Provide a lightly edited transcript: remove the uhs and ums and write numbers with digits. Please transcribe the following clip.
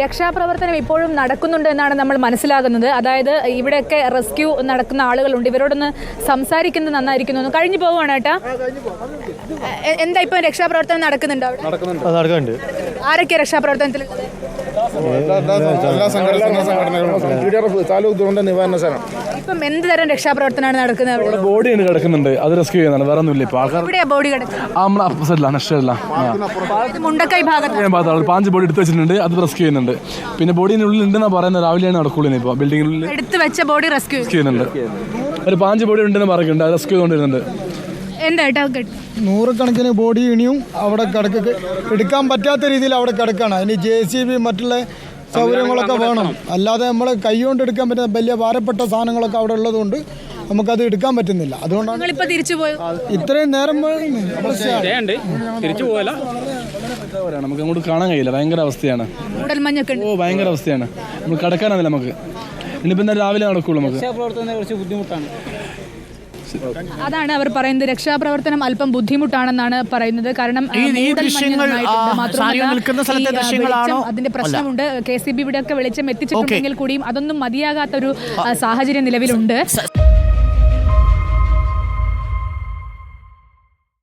രക്ഷാപ്രവർത്തനം ഇപ്പോഴും നടക്കുന്നുണ്ട് എന്നാണ് നമ്മൾ മനസ്സിലാകുന്നത്. അതായത് ഇവിടെയൊക്കെ റെസ്ക്യൂ നടക്കുന്ന ആളുകളുണ്ട്. ഇവരോടൊന്ന് സംസാരിക്കുന്നത് നന്നായിരിക്കുന്നു. കഴിഞ്ഞു പോവുകയാണ് ഏട്ടാ. എന്താ ഇപ്പം രക്ഷാപ്രവർത്തനം നടക്കുന്നുണ്ടോ? നടക്കുന്നുണ്ട്. ആരൊക്കെ രക്ഷാപ്രവർത്തനത്തിൽ? ഇപ്പം എന്ത് തരം രക്ഷാപ്രവർത്തനമാണ് നടക്കുന്നത്? ബോഡി കിടക്കുന്നുണ്ട്, അത് റെസ്ക്യൂ ചെയ്യുന്നതാണ്. വേറെ ഒന്നുമില്ല. ഇപ്പൊ ആൾക്കാർ ബോഡി മുണ്ടക്കൈ ഭാഗത്ത് 5 ബോഡി എടുത്ത് വെച്ചിട്ടുണ്ട്, അത് റെസ്ക്യൂ ചെയ്യുന്നുണ്ട്. പിന്നെ ബോഡിനുള്ളിൽ ഉണ്ടെന്ന് പറയുന്നത് രാവിലെയാണ് നടക്കുള്ളൂ. ഇപ്പൊ ബിൽഡിങ്ങിനുള്ളിൽ എടുത്ത് വെച്ച ബോഡി റെസ്ക്യൂ ചെയ്യുന്നുണ്ട്. ഒരു 5 ബോഡി ഉണ്ടെന്ന് പറയുന്നുണ്ട്, അത് റെസ്ക്യൂ ചെയ്തുകൊണ്ടിരുന്നുണ്ട്. നൂറുകണക്കിന് ബോഡി ഇനിയും അവിടെ എടുക്കാൻ പറ്റാത്ത രീതിയിൽ അവിടെ കിടക്കാണ്. അതിന് JCB മറ്റുള്ള സൗകര്യങ്ങളൊക്കെ വേണം. അല്ലാതെ നമ്മൾ കൈകൊണ്ട് എടുക്കാൻ പറ്റുന്ന വലിയ ഭാരപ്പെട്ട സാധനങ്ങളൊക്കെ അവിടെ ഉള്ളതുകൊണ്ട് നമുക്കത് എടുക്കാൻ പറ്റുന്നില്ല. അതുകൊണ്ടാണ് ഇത്രയും നേരം നമുക്ക് അങ്ങോട്ട് കാണാൻ കഴിയില്ല. ഭയങ്കര അവസ്ഥയാണ്. ഭയങ്കര അവസ്ഥയാണ്. നമ്മൾ കിടക്കാനാവില്ല നമുക്ക്. ഇനിയിപ്പോ രാവിലെ നടക്കുള്ളൂ. നമുക്ക് ബുദ്ധിമുട്ടാണ്. അതാണ് അവർ പറയുന്നത്. രക്ഷാപ്രവർത്തനം അല്പം ബുദ്ധിമുട്ടാണെന്നാണ് പറയുന്നത്. കാരണം അതിന്റെ പ്രശ്നമുണ്ട്. KCB ഇവിടെ ഒക്കെ വെളിച്ചം എത്തിച്ചിട്ടുണ്ടെങ്കിൽ കൂടിയും അതൊന്നും മതിയാകാത്തൊരു സാഹചര്യം നിലവിലുണ്ട്.